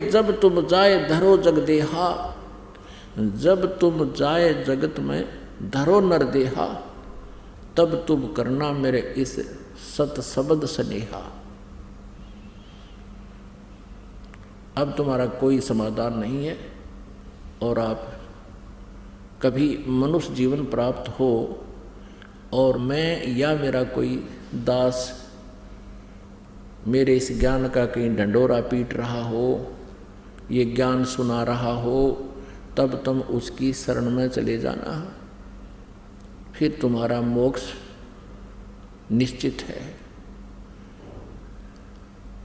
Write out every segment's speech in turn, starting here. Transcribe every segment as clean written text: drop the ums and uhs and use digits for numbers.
जब तुम जाए धरो जग देहा, जब तुम जाए जगत में धरो नर देहा, तब तुम करना मेरे इस सत शब्द स्नेहा। अब तुम्हारा कोई समाधान नहीं है और आप कभी मनुष्य जीवन प्राप्त हो और मैं या मेरा कोई दास मेरे इस ज्ञान का कहीं ढंडोरा पीट रहा हो, ये ज्ञान सुना रहा हो, तब तुम उसकी शरण में चले जाना, फिर तुम्हारा मोक्ष निश्चित है।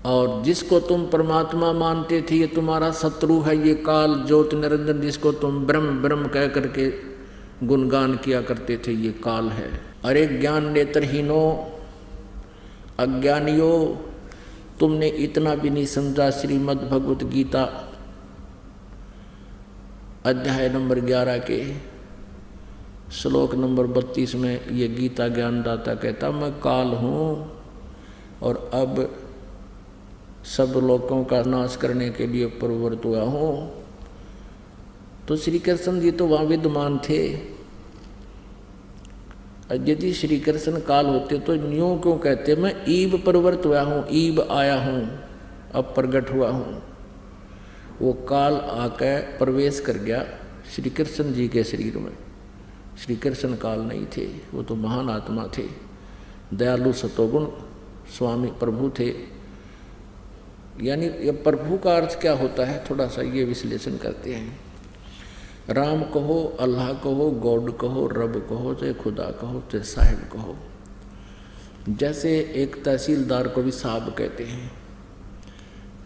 और जिसको तुम परमात्मा मानते थे ये तुम्हारा शत्रु है, ये काल ज्योति निरंजन जिसको तुम ब्रह्म ब्रह्म कह करके गुणगान किया करते थे, ये काल है। अरे ज्ञान नेत्रहीनो अज्ञानियों, तुमने इतना भी नहीं समझा। श्रीमद् भगवत गीता अध्याय नंबर 11 के श्लोक नंबर 32 में ये गीता ज्ञानदाता कहता, मैं काल हूँ और अब सब लोगों का नाश करने के लिए प्रवृत्त हुआ हूँ। तो श्री कृष्ण जी तो वहाँ विद्यमान थे। यदि श्री कृष्ण काल होते तो न्यों क्यों कहते, मैं ईब प्रवृत्त हुआ हूँ, ईब आया हूँ, अब प्रकट हुआ हूँ। वो काल आकर प्रवेश कर गया श्री कृष्ण जी के शरीर में। श्री कृष्ण काल नहीं थे, वो तो महान आत्मा थे, दयालु सतोगुण स्वामी प्रभु थे। यानी ये प्रभु का अर्थ क्या होता है, थोड़ा सा ये विश्लेषण करते हैं। राम कहो, अल्लाह कहो, गॉड कहो, रब कहो, चाहे खुदा कहो, चाहे साहिब कहो। जैसे एक तहसीलदार को भी साहब कहते हैं,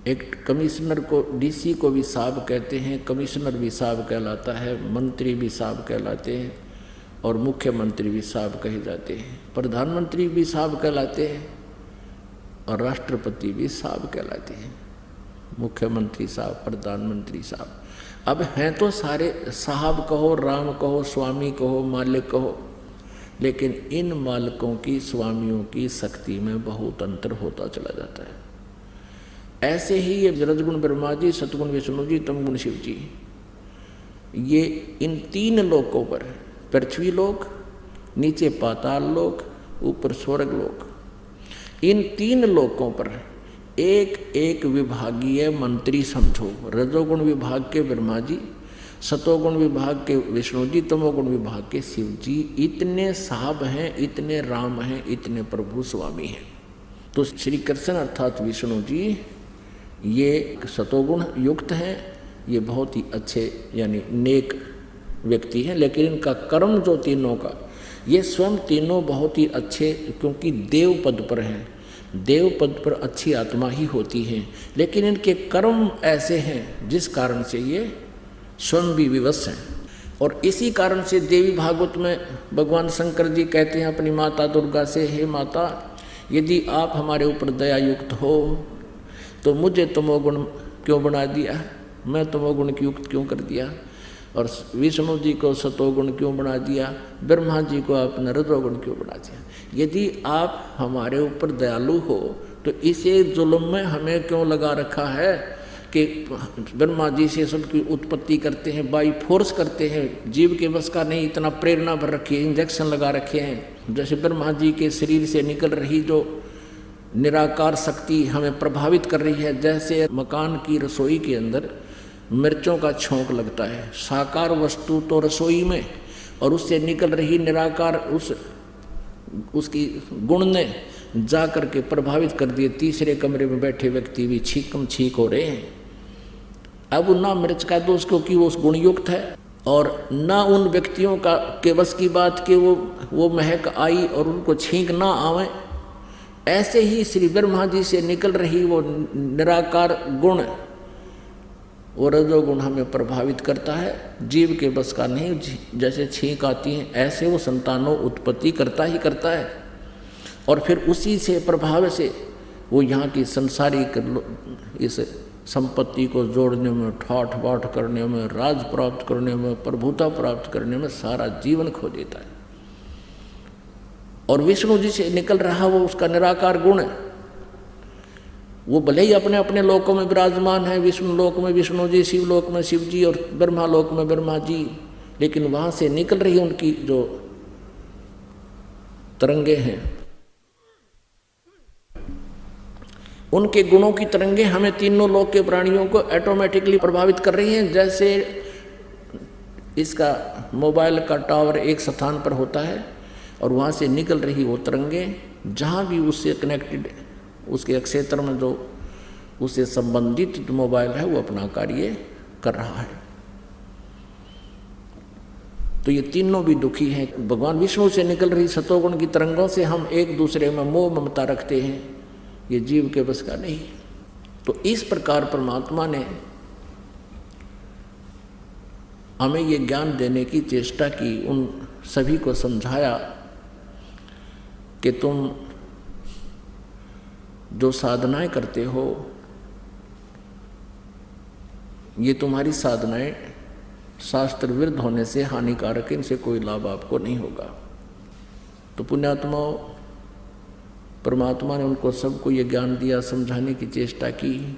एक कमिश्नर को डीसी को भी साहब कहते हैं, कमिश्नर भी साहब कहलाता है, मंत्री भी साहब कहलाते हैं और मुख्यमंत्री भी साहब कहे जाते हैं, प्रधानमंत्री भी साहब कहलाते हैं और राष्ट्रपति भी साहब कहलाते हैं। मुख्यमंत्री साहब, प्रधानमंत्री साहब। अब हैं तो सारे साहब कहो, राम कहो, स्वामी कहो, मालिक कहो, लेकिन इन मालिकों की स्वामियों की शक्ति में बहुत अंतर होता चला जाता है। ऐसे ही ये रजगुण ब्रह्मा जी, सतगुण विष्णु जी, तमगुण शिव जी, ये इन तीन लोकों पर, पृथ्वी लोक, नीचे पाताल लोक, ऊपर स्वर्ग लोक, इन तीन लोकों पर एक एक विभागीय मंत्री समझो। रजोगुण विभाग के ब्रह्मा जी, सतोगुण विभाग के विष्णु जी, तमोगुण विभाग के शिव जी। इतने साहब हैं, इतने राम हैं, इतने प्रभु स्वामी हैं। तो श्री कृष्ण अर्थात विष्णु जी ये सतोगुण युक्त हैं, ये बहुत ही अच्छे यानी नेक व्यक्ति हैं। लेकिन इनका कर्म जो तीनों का, ये स्वयं तीनों बहुत ही अच्छे, क्योंकि देव पद पर हैं, देव पद पर अच्छी आत्मा ही होती हैं, लेकिन इनके कर्म ऐसे हैं जिस कारण से ये स्वयं भी विवश हैं। और इसी कारण से देवी भागवत में भगवान शंकर जी कहते हैं अपनी माता दुर्गा से, हे माता, यदि आप हमारे ऊपर दया युक्त हो तो मुझे तमोगुण क्यों बना दिया, मैं तमोगुण की युक्त क्यों कर दिया, और विष्णु जी को सतोगुण क्यों बना दिया, ब्रह्मा जी को आपने रजोगुण क्यों बना दिया। यदि आप हमारे ऊपर दयालु हो तो इसे जुल्म में हमें क्यों लगा रखा है कि ब्रह्मा जी से सबकी उत्पत्ति करते हैं, बाई फोर्स करते हैं, जीव के बस का नहीं, इतना प्रेरणा भर रखी है, इंजेक्शन लगा रखे हैं। जैसे ब्रह्मा जी के शरीर से निकल रही जो निराकार शक्ति हमें प्रभावित कर रही है, जैसे मकान की रसोई के अंदर मिर्चों का छोंक लगता है, साकार वस्तु तो रसोई में, और उससे निकल रही निराकार उसकी गुण ने जा कर के प्रभावित कर दिए। तीसरे कमरे में बैठे व्यक्ति भी छीकम छीक हो रहे हैं। अब ना मिर्च का दोष क्योंकि वो उस गुणयुक्त है, और ना उन व्यक्तियों का के बस की बात कि वो महक आई और उनको छींक ना आवे। ऐसे ही श्री ब्रह्मा जी से निकल रही वो निराकार गुण, वो रजोगुण हमें प्रभावित करता है, जीव के बस का नहीं। जैसे छींक आती है ऐसे वो संतानों उत्पत्ति करता ही करता है, और फिर उसी से प्रभाव से वो यहाँ की संसारिक इस संपत्ति को जोड़ने में, ठाठ बाट करने में, राज प्राप्त करने में, प्रभुता प्राप्त करने में सारा जीवन खो देता है। और विष्णु जी से निकल रहा वो उसका निराकार गुण है, वो भले ही अपने अपने लोकों में विराजमान है, विष्णु लोक में विष्णु जी, शिव लोक में शिव जी और ब्रह्मा लोक में ब्रह्मा जी, लेकिन वहाँ से निकल रही उनकी जो तरंगे हैं, उनके गुणों की तरंगे हमें तीनों लोक के प्राणियों को ऑटोमेटिकली प्रभावित कर रही हैं। जैसे इसका मोबाइल का टावर एक स्थान पर होता है और वहाँ से निकल रही वो तरंगे जहाँ भी उससे कनेक्टेड, उसके क्षेत्र में जो उससे संबंधित जो मोबाइल है वो अपना कार्य कर रहा है। तो ये तीनों भी दुखी हैं। भगवान विष्णु से निकल रही सतोगुण की तरंगों से हम एक दूसरे में मोह ममता रखते हैं, ये जीव के बस का नहीं। तो इस प्रकार परमात्मा ने हमें ये ज्ञान देने की चेष्टा की, उन सभी को समझाया कि तुम जो साधनाएं करते हो, ये तुम्हारी साधनाएं शास्त्र विरुद्ध होने से हानिकारक, इनसे कोई लाभ आपको नहीं होगा। तो पुण्यात्माओं, परमात्मा ने उनको सबको ये ज्ञान दिया, समझाने की चेष्टा की।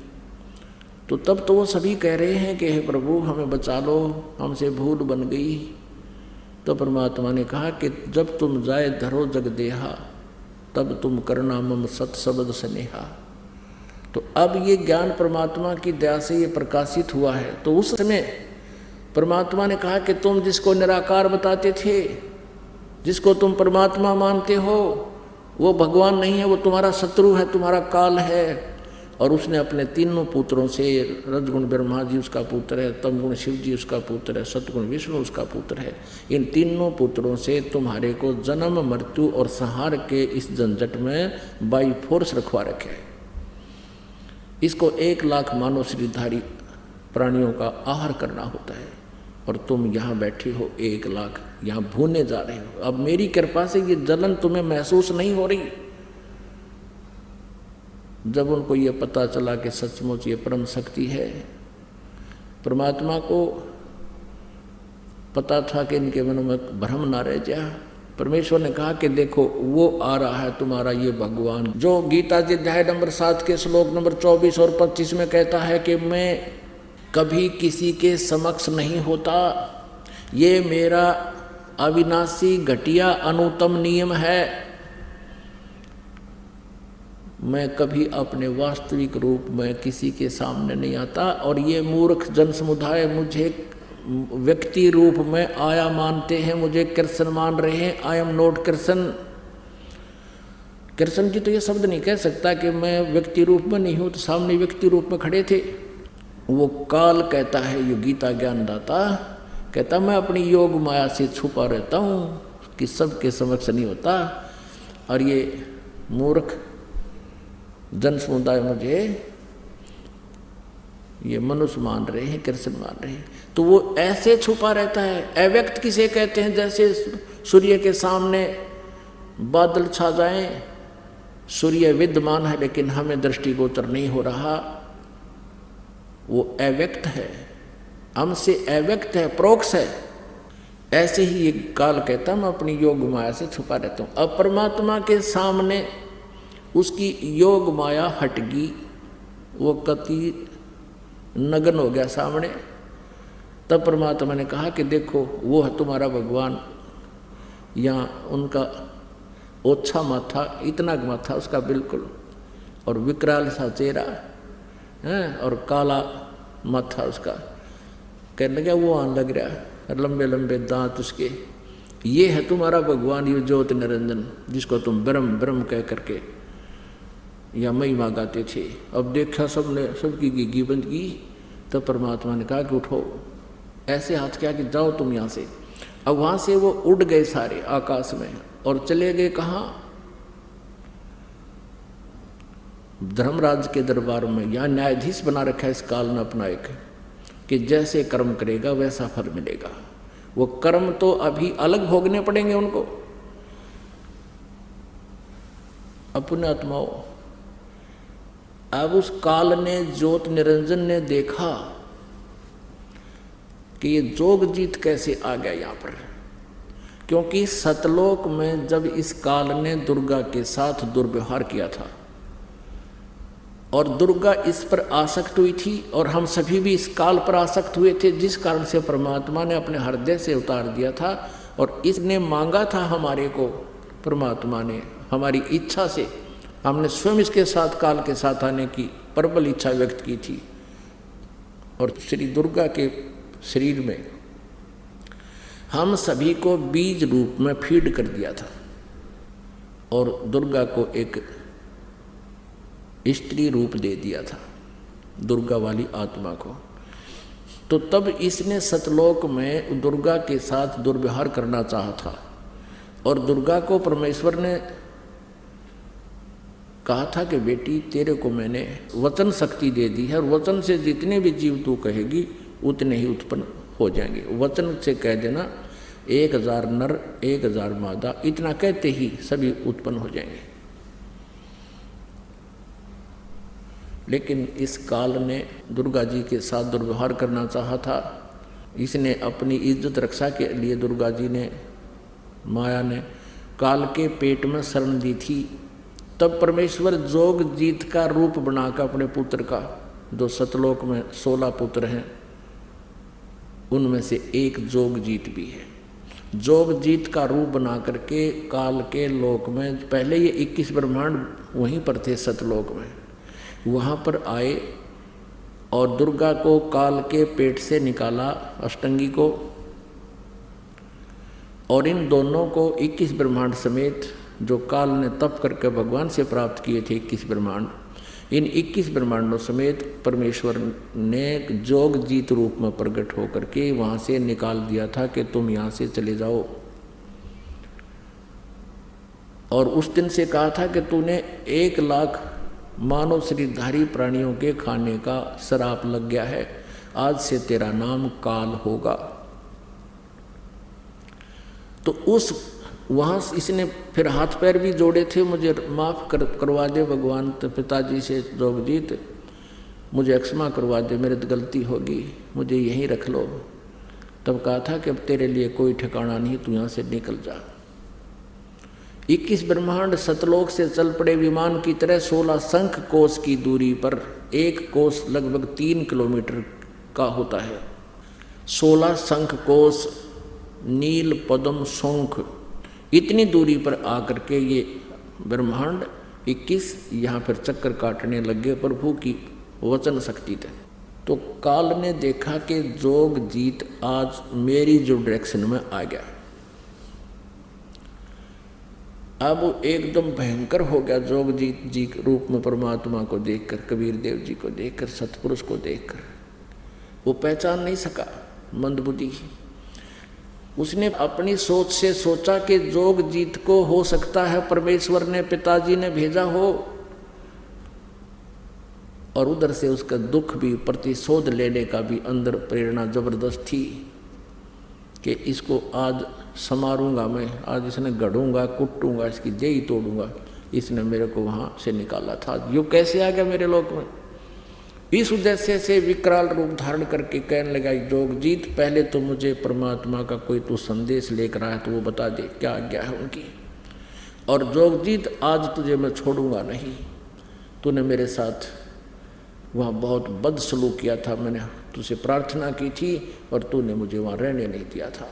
तो तब तो वो सभी कह रहे हैं कि हे प्रभु हमें बचा लो, हमसे भूल बन गई। तो परमात्मा ने कहा कि जब तुम जाए धरो जग देहा, तब तुम करना मम सत शब्द स्नेहा। तो अब ये ज्ञान परमात्मा की दया से ये प्रकाशित हुआ है। तो उस समय परमात्मा ने कहा कि तुम जिसको निराकार बताते थे, जिसको तुम परमात्मा मानते हो, वो भगवान नहीं है, वो तुम्हारा शत्रु है, तुम्हारा काल है। और उसने अपने तीनों पुत्रों से, रजगुण ब्रह्मा जी उसका पुत्र है, तमगुण शिव जी उसका पुत्र है, सतगुण विष्णु उसका पुत्र है, इन तीनों पुत्रों से तुम्हारे को जन्म मृत्यु और संहार के इस झंझट में बाई फोर्स रखवा रखे है। इसको 1 लाख मानव शरीरधारी प्राणियों का आहार करना होता है, और तुम यहाँ बैठे हो 1 लाख यहाँ भूने जा रहे हो। अब मेरी कृपा से ये जलन तुम्हें महसूस नहीं हो रही। जब उनको ये पता चला कि सचमुच ये परम शक्ति है, परमात्मा को पता था कि इनके मन में भ्रम ना रह जाए। परमेश्वर ने कहा कि देखो वो आ रहा है तुम्हारा ये भगवान, जो गीता जी अध्याय नंबर 7 के श्लोक नंबर 24 और 25 में कहता है कि मैं कभी किसी के समक्ष नहीं होता, ये मेरा अविनाशी घटिया अनुत्तम नियम है। मैं कभी अपने वास्तविक रूप में किसी के सामने नहीं आता, और ये मूर्ख जन समुदाय मुझे व्यक्ति रूप में आया मानते हैं, मुझे कृष्ण मान रहे हैं। I am not Krishna. Krishna ji तो ये शब्द नहीं कह सकता कि मैं व्यक्ति रूप में नहीं हूँ, तो सामने व्यक्ति रूप में खड़े थे। वो काल कहता है, ये गीता ज्ञानदाता कहता मैं अपनी योग माया से छुपा रहता हूँ कि सबके समक्ष नहीं होता, और ये मूर्ख जन समुदाय मुझे ये मनुष्य मान रहे हैं, कृष्ण मान रहे हैं। तो वो ऐसे छुपा रहता है। अव्यक्त किसे कहते हैं? जैसे सूर्य के सामने बादल छा जाएं, सूर्य विद्यमान है लेकिन हमें दृष्टिगोचर नहीं हो रहा, वो अव्यक्त है, हमसे अव्यक्त है, प्रोक्ष है। ऐसे ही ये काल कहता मैं अपनी योग माया से छुपा रहता हूँ। अब परमात्मा के सामने उसकी योग माया हट गई, वो कति नग्न हो गया सामने। तब परमात्मा ने कहा कि देखो वो है तुम्हारा भगवान, यहाँ उनका ओछा माथा, इतना माथा उसका बिल्कुल, और विकराल सा चेहरा है, और काला माथा उसका। कहने लगा वो आने लग रहा है, लंबे लंबे दांत उसके। ये है तुम्हारा भगवान, ये ज्योत निरंजन, जिसको तुम ब्रह्म ब्रह्म कह करके या महिमा गाते थे। अब देखा सबने, सबकी गिगी बंद की। तो परमात्मा ने कहा कि उठो, ऐसे हाथ किया कि जाओ तुम यहाँ से। अब वहाँ से वो उड़ गए सारे आकाश में, और चले गए कहाँ? धर्मराज के दरबार में। यहाँ न्यायाधीश बना रखा है इस काल ने अपना एक, कि जैसे कर्म करेगा वैसा फल मिलेगा। वो कर्म तो अभी अलग भोगने पड़ेंगे उनको। अपने आत्माओं, अब उस काल ने, ज्योत निरंजन ने देखा कि ये जोग जीत कैसे आ गया यहाँ पर, क्योंकि सतलोक में जब इस काल ने दुर्गा के साथ दुर्व्यवहार किया था, और दुर्गा इस पर आसक्त हुई थी और हम सभी भी इस काल पर आसक्त हुए थे, जिस कारण से परमात्मा ने अपने हृदय से उतार दिया था। और इसने मांगा था हमारे को, परमात्मा ने हमारी इच्छा से, हमने स्वयं इसके साथ काल के साथ आने की प्रबल इच्छा व्यक्त की थी। और श्री दुर्गा के शरीर में हम सभी को बीज रूप में फीड कर दिया था और दुर्गा को एक स्त्री रूप दे दिया था, दुर्गा वाली आत्मा को। तो तब इसने सतलोक में दुर्गा के साथ दुर्व्यवहार करना चाहा था और दुर्गा को परमेश्वर ने कहा था कि बेटी तेरे को मैंने वचन शक्ति दे दी है और वचन से जितने भी जीव तू कहेगी उतने ही उत्पन्न हो जाएंगे। वचन से कह देना 1000 नर 1000 मादा, इतना कहते ही सभी उत्पन्न हो जाएंगे। लेकिन इस काल ने दुर्गा जी के साथ दुर्व्यवहार करना चाहा था। इसने अपनी इज्जत रक्षा के लिए दुर्गा जी ने, माया ने काल के पेट में शरण दी थी। तब परमेश्वर जोग जीत का रूप बनाकर अपने पुत्र का, जो सतलोक में 16 पुत्र हैं उनमें से एक जोग जीत भी है, जोग जीत का रूप बना करके काल के लोक में, पहले ये 21 ब्रह्मांड वहीं पर थे सतलोक में, वहाँ पर आए और दुर्गा को काल के पेट से निकाला, अष्टंगी को, और इन दोनों को 21 ब्रह्मांड समेत जो काल ने तप करके भगवान से प्राप्त किए थे 21 ब्रह्मांड, इन 21 ब्रह्मांडों समेत परमेश्वर ने जोग जीत रूप में प्रकट होकर के वहाँ से निकाल दिया था कि तुम यहाँ से चले जाओ। और उस दिन से कहा था कि तूने 1 लाख मानव शरीरधारी प्राणियों के खाने का श्राप लग गया है, आज से तेरा नाम काल होगा। तो उस वहाँ इसने फिर हाथ पैर भी जोड़े थे, मुझे माफ़ करवा दे भगवान, तो पिताजी से जोगजीत मुझे क्षमा करवा दे, मेरे तो गलती होगी, मुझे यहीं रख लो। तब कहा था कि अब तेरे लिए कोई ठिकाना नहीं, तू यहाँ से निकल जा। 21 ब्रह्मांड सतलोक से चल पड़े विमान की तरह 16 शंख कोश की दूरी पर, एक कोश लगभग 3 किलोमीटर का होता है। 16 शंख कोश, नील पद्म शंख, इतनी दूरी पर आकर के ये ब्रह्मांड 21 यहाँ पर चक्कर काटने लगे प्रभु की वचन शक्ति थे। तो काल ने देखा कि जोग जीत आज मेरी जो डायरेक्शन में आ गया, अब एकदम भयंकर हो गया जोग जीत जी के रूप में परमात्मा को देखकर, कबीर देव जी को देखकर, सतपुरुष को देखकर वो पहचान नहीं सका, मंदबुद्धि। उसने अपनी सोच से सोचा कि जोग जीत को हो सकता है परमेश्वर ने, पिताजी ने भेजा हो, और उधर से उसका दुख भी, प्रतिशोध लेने का भी अंदर प्रेरणा जबरदस्त थी कि इसको आज समारूंगा मैं, आज इसने गढ़ूंगा, कुटूंगा, इसकी देही तोड़ूंगा। इसने मेरे को वहाँ से निकाला था, यो कैसे आ गया मेरे लोक में। इस उद्देश्य से विकराल रूप धारण करके कहने लगा, जोगजीत पहले तो मुझे परमात्मा का कोई तू संदेश लेकर आया तो वो बता दे, क्या आज्ञा है उनकी। और जोगजीत आज तुझे मैं छोड़ूंगा नहीं, तूने मेरे साथ वहाँ बहुत बदसलूक किया था, मैंने तुझसे प्रार्थना की थी और तूने मुझे वहाँ रहने नहीं दिया था,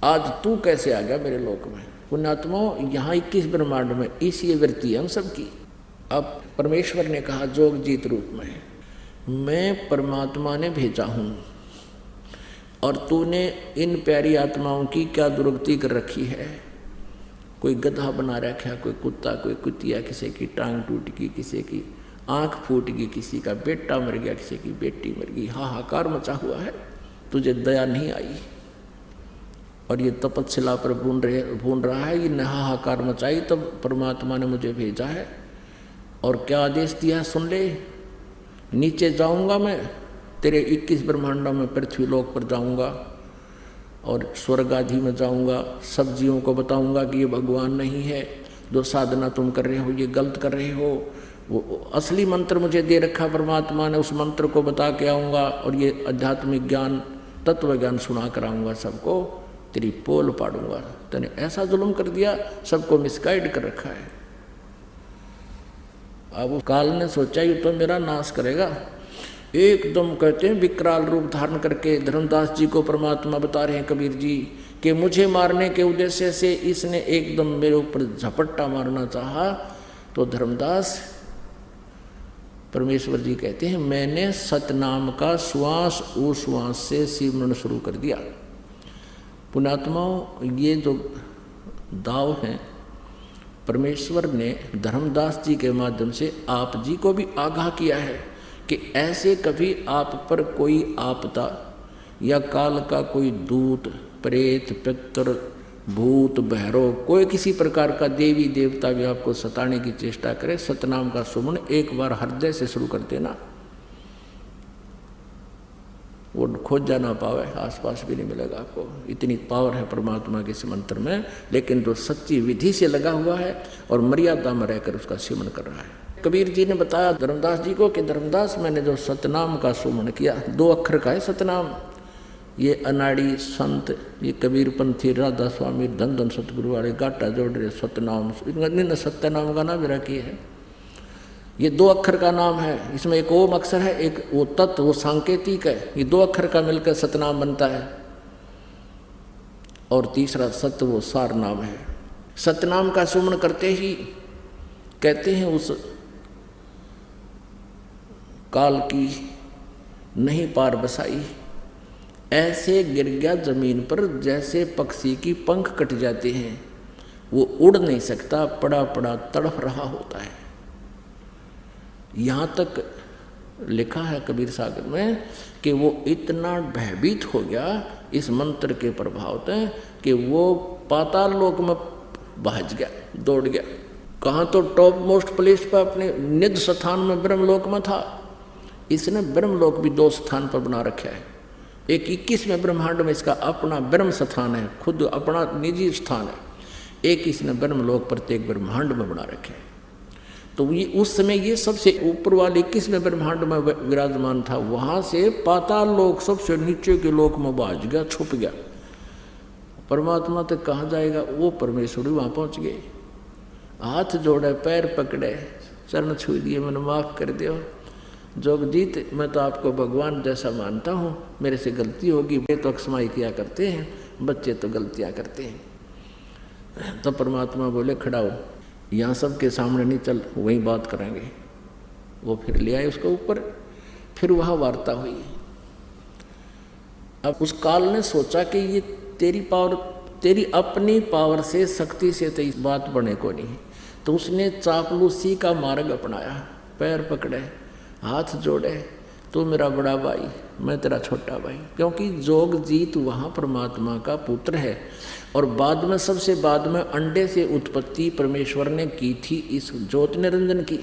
आज तू कैसे आ गया मेरे लोक में। पुण्यात्माओं, यहाँ 21 ब्रह्मांड में इसी वृत्ति हम सबकी। अब परमेश्वर ने कहा जोगजीत रूप में, मैं परमात्मा ने भेजा हूँ और तूने इन प्यारी आत्माओं की क्या दुर्गति कर रखी है। कोई गधा बना रखा, कोई कुत्ता, कोई कुतिया, किसी की टांग टूट गई, किसी की आँख फूट गई, किसी का बेटा मर गया, किसी की बेटी मर गई, हाहाकार मचा हुआ है, तुझे दया नहीं आई। और ये तपस्या पर भून रहा है, ये हाहाकार मचाई, तब परमात्मा ने मुझे भेजा है। और क्या आदेश दिया सुन ले, नीचे जाऊंगा मैं तेरे 21 ब्रह्मांडों में, पृथ्वी लोक पर जाऊंगा और स्वर्ग आदि में जाऊंगा, सब जीवों को बताऊंगा कि ये भगवान नहीं है, जो साधना तुम कर रहे हो ये गलत कर रहे हो। वो असली मंत्र मुझे दे रखा परमात्मा ने, उस मंत्र को बता के आऊँगा और ये आध्यात्मिक ज्ञान, तत्व ज्ञान सुना कर आऊँगा, सबको तेरी पोल पाड़ूंगा। तूने ऐसा जुल्म कर दिया, सबको मिसगाइड कर रखा है। अब काल ने सोचा ये तो मेरा नाश करेगा। एकदम कहते हैं विकराल रूप धारण करके धर्मदास जी को परमात्मा बता रहे हैं कबीर जी कि मुझे मारने के उद्देश्य से इसने एकदम मेरे ऊपर झपट्टा मारना चाहा। तो धर्मदास परमेश्वर जी कहते हैं मैंने सतनाम का श्वास उश्वास से सिमरन शुरू कर दिया। पुण्यात्माओं, ये जो दाव हैं परमेश्वर ने धर्मदास जी के माध्यम से आप जी को भी आगाह किया है कि ऐसे कभी आप पर कोई आपदा या काल का कोई दूत, प्रेत, पितर, भूत, भैरव, कोई किसी प्रकार का देवी देवता भी आपको सताने की चेष्टा करे, सतनाम का सुमन एक बार हृदय से शुरू कर देना, वो खोज ना पावे, आसपास भी नहीं मिलेगा आपको। इतनी पावर है परमात्मा के इस मंत्र में। लेकिन जो सच्ची विधि से लगा हुआ है और मर्यादा में रहकर उसका सेवन कर रहा है। कबीर जी ने बताया धर्मदास जी को कि धर्मदास मैंने जो सतनाम का सुमन किया, 2 अक्षर का है सतनाम। ये अनाड़ी संत, ये कबीरपंथी, राधा स्वामी, धन धन सतगुरु वाले गाटा जोड़ रहे सतनाम, इन्होंने सत्यनाम का नाम भी रखी है। ये 2 अक्षर का नाम है, इसमें एक ओम अक्षर है, एक वो तत्व, वो सांकेतिक है। ये 2 अक्षर का मिलकर सतनाम बनता है और तीसरा सत्य वो सार नाम है। सतनाम का सुमन करते ही कहते हैं उस काल की नहीं पार बसाई, ऐसे गिर गया जमीन पर जैसे पक्षी की पंख कट जाते हैं, वो उड़ नहीं सकता, पड़ा पड़ा तड़फ रहा होता है। यहाँ तक लिखा है कबीर सागर में कि वो इतना भयभीत हो गया इस मंत्र के प्रभाव से कि वो पाताल लोक में भाग गया, दौड़ गया। कहाँ तो टॉप मोस्ट प्लेस पर अपने निज स्थान में ब्रह्मलोक में था। इसने ब्रह्मलोक भी 2 स्थान पर बना रखा है। एक 21वें ब्रह्मांड में इसका अपना ब्रह्म स्थान है, खुद अपना निजी स्थान है। एक इसने ब्रह्मलोक प्रत्येक ब्रह्मांड में बना रखे है। तो ये उस समय ये सबसे ऊपर वाले 21वें ब्रह्मांड में विराजमान था। वहाँ से पाताल लोक सबसे नीचे के लोक में भाग गया, छुप गया। परमात्मा तक कहाँ जाएगा? वो परमेश्वर वहाँ पहुँच गए। हाथ जोड़े, पैर पकड़े, चरण छू दिए, मैंने माफ़ कर दियो जोगजीत, मैं तो आपको भगवान जैसा मानता हूँ, मेरे से गलती होगी। वे तो अक्षमाई किया करते हैं, बच्चे तो गलतियाँ करते हैं। तो परमात्मा बोले खड़ा हो, यहाँ सबके सामने नहीं, चल वहीं बात करेंगे। वो फिर ले आए उसको ऊपर, फिर वहाँ वार्ता हुई। अब उस काल ने सोचा कि ये तेरी पावर, तेरी अपनी पावर से, शक्ति से तो इस बात बने को नहीं। तो उसने चापलूसी का मार्ग अपनाया, पैर पकड़े, हाथ जोड़े, तू मेरा बड़ा भाई, मैं तेरा छोटा भाई। क्योंकि जोगजीत वहाँ परमात्मा का पुत्र है और बाद में, सबसे बाद में अंडे से उत्पत्ति परमेश्वर ने की थी इस ज्योति निरंजन की।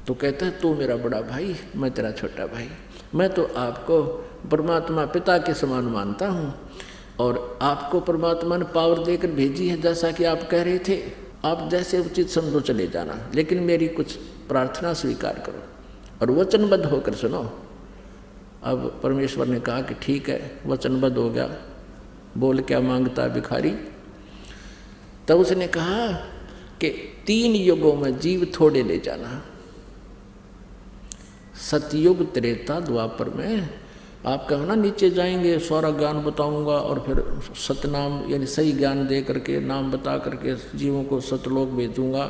तो कहता है तू मेरा बड़ा भाई, मैं तेरा छोटा भाई। मैं तो आपको परमात्मा पिता के समान मानता हूँ और आपको परमात्मा ने पावर देकर भेजी है, जैसा कि आप कह रहे थे। आप जैसे उचित समझो चले जाना, लेकिन मेरी कुछ प्रार्थना स्वीकार करो और वचनबद्ध होकर सुनो। अब परमेश्वर ने कहा कि ठीक है, वचनबद्ध हो गया। बोल क्या मांगता भिखारी? तब उसने कहा कि 3 युगों में जीव थोड़े ले जाना, सतयुग, त्रेता, द्वापर में। आप कहो ना नीचे जाएंगे, सारा ज्ञान बताऊंगा और फिर सतनाम यानी सही ज्ञान दे करके, नाम बता करके जीवों को सतलोक भेजूंगा।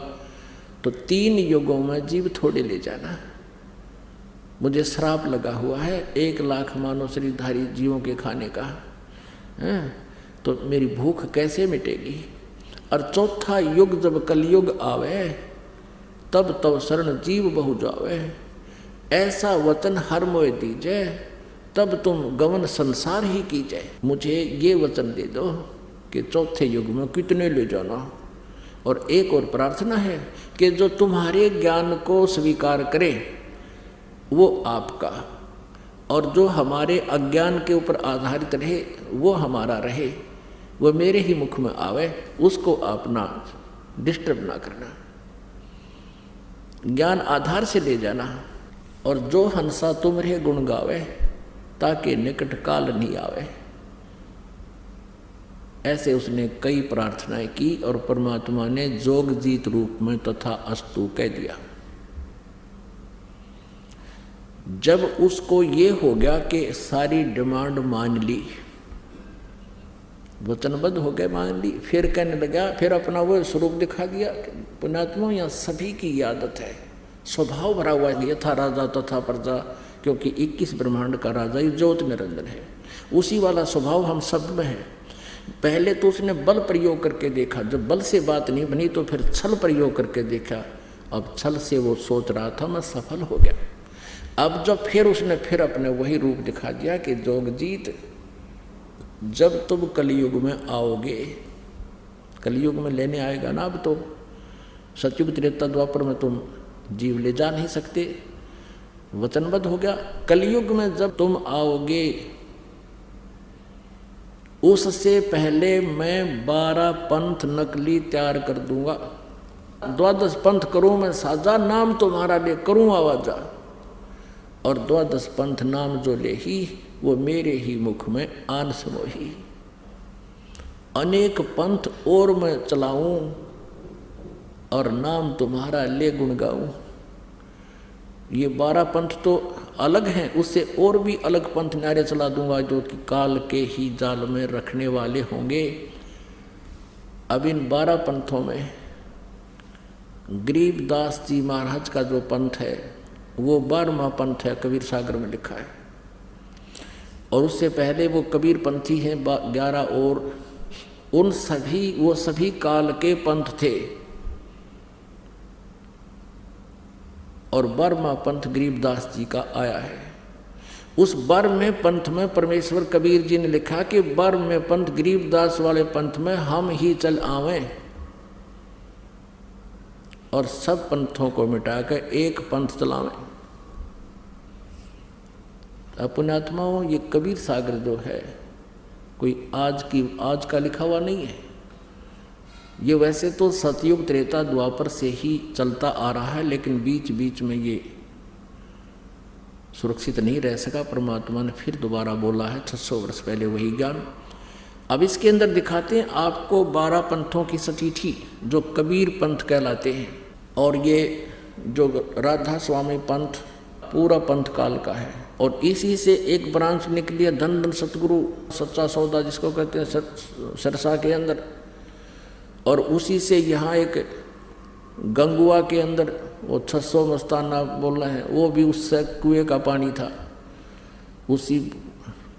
तो 3 युगों में जीव थोड़े ले जाना। मुझे श्राप लगा हुआ है 1 लाख मानव शरीरधारी जीवों के खाने का है, तो मेरी भूख कैसे मिटेगी? और 4था युग जब कलयुग आवे, तब तब शरण जीव बहु जावे। ऐसा वचन हर मोय दीजे, तब तुम गमन संसार ही कीजिए। मुझे ये वचन दे दो कि 4थे युग में कितने ले जाना। और एक और प्रार्थना है कि जो तुम्हारे ज्ञान को स्वीकार करे वो आपका, और जो हमारे अज्ञान के ऊपर आधारित रहे वो हमारा रहे, वो मेरे ही मुख में आवे, उसको आप ना डिस्टर्ब ना करना। ज्ञान आधार से ले जाना। और जो हंसा तुम्हारे गुण गावे, ताकि निकट काल नहीं आवे। ऐसे उसने कई प्रार्थनाएं की और परमात्मा ने जोगजीत रूप में तथा अस्तु कह दिया। जब उसको ये हो गया कि सारी डिमांड मान ली, वचनबद्ध हो गए, मान ली, फिर कहने लगा, फिर अपना वो स्वरूप दिखा दिया। पुण्यात्मा यहाँ सभी की आदत है, स्वभाव भरा हुआ है, यथा राजा तथा प्रजा, क्योंकि 21 ब्रह्मांड का राजा ही ज्योत निरंजन है, उसी वाला स्वभाव हम सब में है। पहले तो उसने बल प्रयोग करके देखा, जब बल से बात नहीं बनी तो फिर छल प्रयोग करके देखा, अब छल से वो सोच रहा था मैं सफल हो गया। अब जब फिर उसने फिर अपने वही रूप दिखा दिया कि जोगजीत, जब तुम कलयुग में आओगे, कलयुग में लेने आएगा ना, अब तो सतयुग त्रेता द्वापर में तुम जीव ले जा नहीं सकते, वचनबद्ध हो गया। कलयुग में जब तुम आओगे उससे पहले मैं 12 पंथ नकली तैयार कर दूंगा, 12 पंथ करूं मैं साजा, नाम तुम्हारा ले करूं आवाजा, और 12 पंथ नाम जो ले ही वो मेरे ही मुख में आन समोही। अनेक पंथ और मैं चलाऊं और नाम तुम्हारा ले गुण गाऊं। ये 12 पंथ तो अलग हैं, उससे और भी अलग पंथ न्यारे चला दूंगा जो कि काल के ही जाल में रखने वाले होंगे। अब इन 12 पंथों में गरीबदास जी महाराज का जो पंथ है वो 12वां पंथ है, कबीर सागर में लिखा है। और उससे पहले वो कबीर पंथी हैं 11 और उन सभी, वो सभी काल के पंथ थे। और 12वां पंथ गरीबदास जी का आया है। उस 12वें पंथ में परमेश्वर कबीर जी ने लिखा कि 12वें पंथ गरीबदास वाले पंथ में हम ही चल आवें और सब पंथों को मिटाकर एक पंथ चलावें। पुण्यात्माओं, ये कबीर सागर जो है कोई आज का लिखा हुआ नहीं है, ये वैसे तो सतयुग त्रेता द्वापर से ही चलता आ रहा है, लेकिन बीच बीच में ये सुरक्षित नहीं रह सका। परमात्मा ने फिर दोबारा बोला है 600 वर्ष पहले वही ज्ञान। अब इसके अंदर दिखाते हैं आपको 12 पंथों की सचिठी जो कबीर पंथ कहलाते हैं। और ये जो राधा स्वामी पंथ पूरा पंथ काल का है, और इसी से एक ब्रांच निकली है धन धन सतगुरु सच्चा सौदा जिसको कहते हैं सरसा के अंदर। और उसी से यहाँ एक गंगुआ के अंदर वो 600 मस्ताना बोल रहे हैं, वो भी उससे कुएं का पानी था, उसी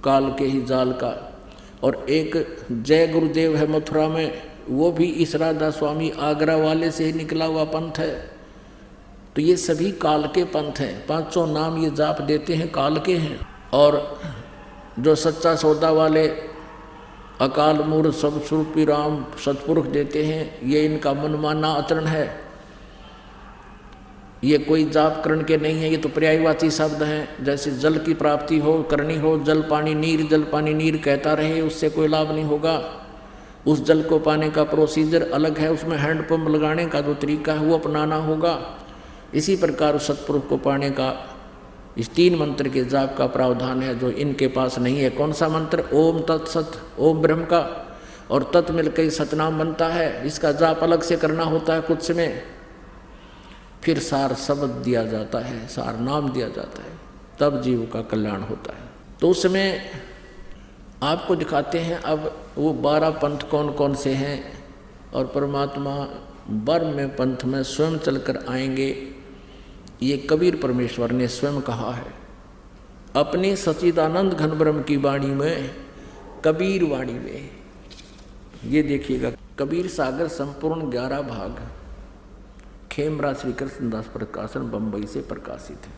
काल के ही जाल का। और एक जय गुरुदेव है मथुरा में, वो भी इस राधा स्वामी आगरा वाले से ही निकला हुआ पंथ है। तो ये सभी काल के पंथ हैं, 500 नाम ये जाप देते हैं काल के हैं। और जो सच्चा सौदा वाले अकाल मूर्त सब स्वरूपी राम सतपुरुष देते हैं, ये इनका मनमाना आचरण है, ये कोई जाप करण के नहीं है, ये तो पर्यायवाची शब्द हैं। जैसे जल की प्राप्ति हो करनी हो, जल पानी नीर कहता रहे, उससे कोई लाभ नहीं होगा। उस जल को पाने का प्रोसीजर अलग है, उसमें हैंडपम्प लगाने का जो तरीका है वो अपनाना होगा। इसी प्रकार उस सतपुरुष को पाने का इस 3 मंत्र के जाप का प्रावधान है जो इनके पास नहीं है। कौन सा मंत्र? ओम तत्सत, ओम ब्रह्म का, और तत् मिलकर ही सतनाम बनता है। इसका जाप अलग से करना होता है कुछ में, फिर सार शब्द दिया जाता है, सार नाम दिया जाता है, तब जीव का कल्याण होता है। तो उस समय आपको दिखाते हैं अब वो 12 पंथ कौन कौन से हैं। और परमात्मा 12वें पंथ में स्वयं चलकर आएंगे, ये कबीर परमेश्वर ने स्वयं कहा है अपनी सच्चिदानंद घन ब्रह्म की वाणी में, कबीर वाणी में। ये देखिएगा, कबीर सागर संपूर्ण 11 भाग खेमराज श्री कृष्णदास प्रकाशन बम्बई से प्रकाशित है।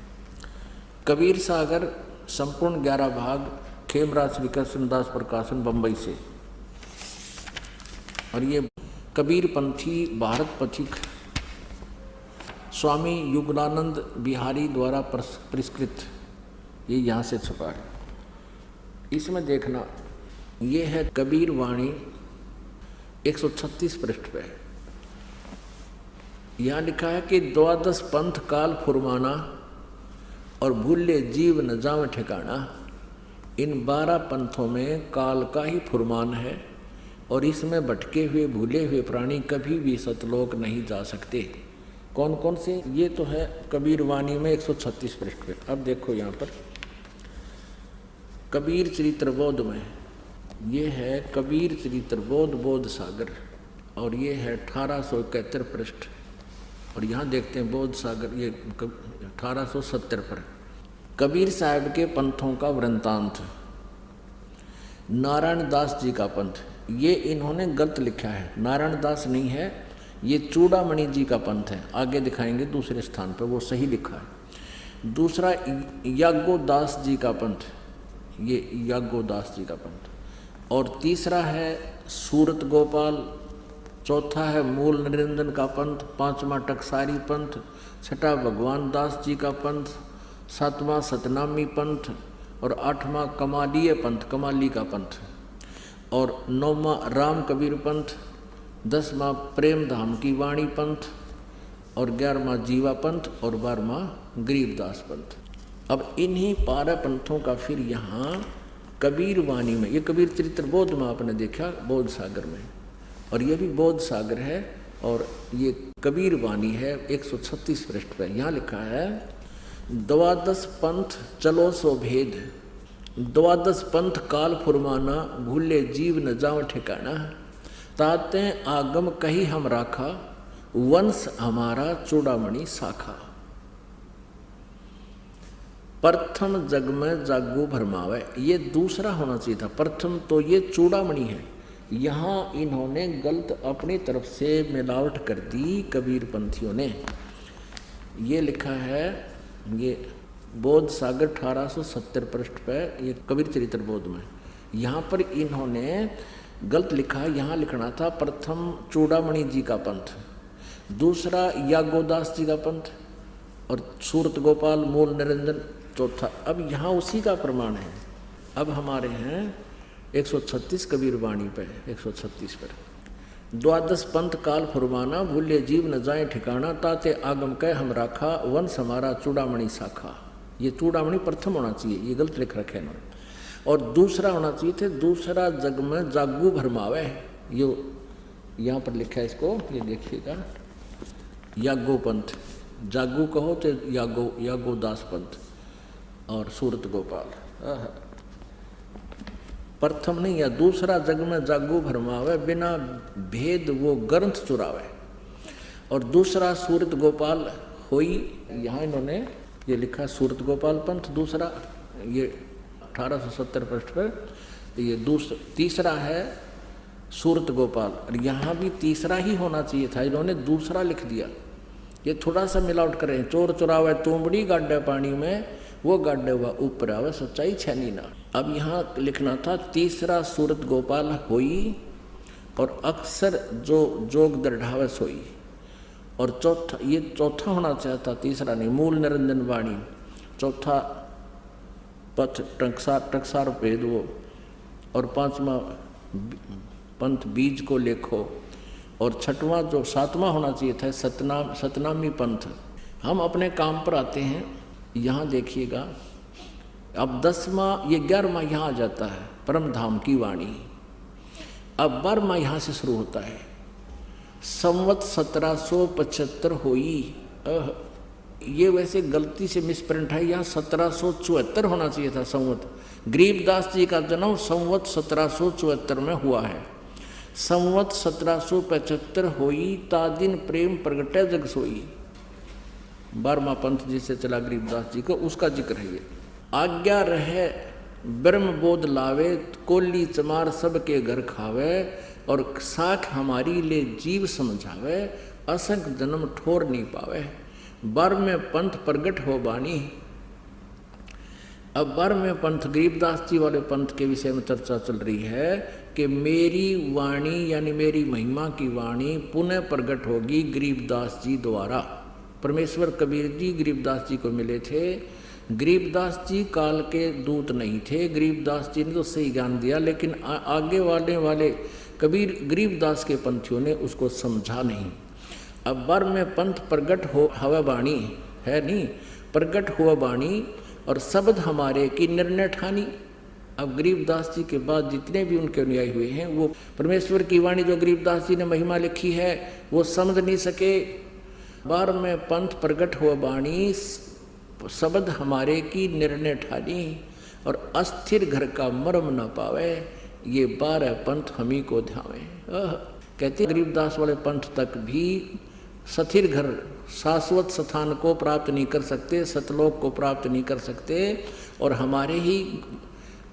कबीर सागर संपूर्ण 11 भाग खेमराज श्री कृष्णदास प्रकाशन बम्बई से। और ये कबीर पंथी भारत पथिक स्वामी युगलानंद बिहारी द्वारा पुरस्कृत, ये यहाँ से छपा है। इसमें देखना, ये है कबीर वाणी 136 पृष्ठ पे। यहाँ लिखा है कि 12 पंथ काल फुरमाना और भूले जीव न जावे ठिकाना। इन 12 पंथों में काल का ही फुरमान है और इसमें भटके हुए भूले हुए प्राणी कभी भी सतलोक नहीं जा सकते। कौन कौन से? ये तो है कबीर वाणी में 136 पृष्ठ पे। अब देखो यहाँ पर कबीर चरित्र बोध में, ये है कबीर चरित्र बोध बोध सागर, और ये है 1871 पृष्ठ। और यहाँ देखते हैं बोध सागर, ये 1870 पर कबीर साहब के पंथों का वृंतांत। नारायण दास जी का पंथ, ये इन्होंने गलत लिखा है, नारायण दास नहीं है, ये चूड़ामणि जी का पंथ है। आगे दिखाएंगे दूसरे स्थान पर वो सही लिखा है। दूसरा याज्ञोदास जी का पंथ, ये याज्ञोदास जी का पंथ। और तीसरा है सूरत गोपाल, चौथा है मूल निरंजन का पंथ, पांचवा टकसारी पंथ, छठा भगवान दास जी का पंथ, सातवां सतनामी पंथ, और आठवां कमालीय पंथ, कमाली का पंथ, और नौवां राम कबीर पंथ, 10वां प्रेम धाम की वाणी पंथ, और 11वां जीवा पंथ, और 12वां गरीबदास पंथ। अब इन्हीं 12 पंथों का फिर यहाँ कबीर वाणी में, ये कबीर चरित्र बोध में आपने देखा बोध सागर में, और ये भी बोध सागर है, और ये कबीर वाणी है 136 पृष्ठ पर। यहाँ लिखा है 12 पंथ चलो सो भेद, 12 पंथ काल फुरमाना, भूले जीव न जाओ ठिकाना, ताते आगम कही हम राखा, वंश हमारा चूड़ामणि शाखा। प्रथम जग में जागू भरमावे, ये दूसरा होना चाहिए था, प्रथम तो ये चूड़ामणि है। यहाँ इन्होंने गलत अपनी तरफ से मिलावट कर दी कबीर पंथियों ने। ये लिखा है, ये बोध सागर 1870 पृष्ठ पर, ये कबीर चरित्र बोध में। यहाँ पर इन्होंने गलत लिखा, यहाँ लिखना था प्रथम चूड़ामणि जी का पंथ, दूसरा याज्ञोदास जी का पंथ, और सूरत गोपाल मूल निरंजन चौथा। अब यहाँ उसी का प्रमाण है। अब हमारे हैं 136 कबीर वाणी पे, 136 पर 12 पंथ काल फुरमाना, भूले जीव न जाए ठिकाना, ताते आगम कह हम राखा, वंश हमारा चूड़ामणि शाखा। ये चूड़ामणि प्रथम होना चाहिए, ये गलत लिख रखे हैं इन्होंने। और दूसरा होना चाहिए थे दूसरा जग में जागू भरमावे, ये यहाँ पर लिखा है इसको, ये देखिएगा याज्ञो पंथ, जागू कहो तो याज्ञोदास पंथ, और सूरत गोपाल। प्रथम नहीं, या दूसरा जग में जागू भरमावे, बिना भेद वो ग्रंथ चुरावे, और दूसरा सूरत गोपाल होई। यहाँ इन्होंने ये लिखा सूरत गोपाल पंथ दूसरा, ये 1870 पृष्ठ पर। ये तीसरा है सूरत गोपाल, और यहाँ भी तीसरा ही होना चाहिए था, इन्होंने दूसरा लिख दिया। ये थोड़ा सा मिलावट करें, चोर चुरावे तुमड़ी गाड्डे पानी में, वो गाड्डे हुआ ऊपर आवे, सच्चाई छैनी ना। अब यहाँ लिखना था तीसरा सूरत गोपाल होई, और अक्सर जो जोग दृढ़ावे सोई, और चौथा, ये चौथा होना चाहता, तीसरा नहीं, मूल निरंजन वाणी, चौथा पथ टकसार भेद वो, और पांचवा पंथ बीज को लेखो, और छठवां जो सातवां होना चाहिए था सतनामी पंथ। हम अपने काम पर आते हैं, यहाँ देखिएगा अब 10वां, ये 11वां यहाँ आ जाता है परम धाम की वाणी। अब 12वां यहाँ से शुरू होता है, संवत 1775 होई। ये वैसे गलती से मिसप्रिंट है, यहाँ 1774 होना चाहिए था संवत। गरीबदास जी का जन्म संवत 1774 में हुआ है। संवत 1775 होई, ता दिन प्रेम प्रगटे जग सोई। 12वां पंथ जिसे चला गरीबदास जी को, उसका जिक्र है ये। आज्ञा रहे ब्रह्म बोध लावे, कोली चमार सबके घर खावे, और साख हमारी ले जीव समझावे, असंख जन्म ठोर नहीं पावे। 12वें पंथ प्रगट हो बानी। अब 12वें पंथ गरीबदास जी वाले पंथ के विषय में चर्चा चल रही है कि मेरी वाणी यानी मेरी महिमा की वाणी पुनः प्रकट होगी गरीबदास जी द्वारा। परमेश्वर कबीर जी गरीबदास जी को मिले थे। गरीबदास जी काल के दूत नहीं थे, गरीबदास जी ने तो सही ज्ञान दिया, लेकिन आगे वाले कबीर गरीबदास के पंथियों ने उसको समझा नहीं। अब 12वें पंथ प्रगट हो हवा बाणी है नहीं, प्रगट हुआ बाणी और शब्द हमारे की निर्णय ठानी। अब गरीबदास जी के बाद जितने भी उनके अनुयायी हुए हैं वो परमेश्वर की वाणी जो गरीबदास जी ने महिमा लिखी है वो समझ नहीं सके। 12वें पंथ प्रगट हुआ वाणी शब्द हमारे की निर्णय ठानी और अस्थिर घर का मर्म न पावे, ये 12 पंथ हम ही को ध्यावे। कहते गरीबदास वाले पंथ तक भी स्थिर घर शाश्वत स्थान को प्राप्त नहीं कर सकते, सतलोक को प्राप्त नहीं कर सकते, और हमारे ही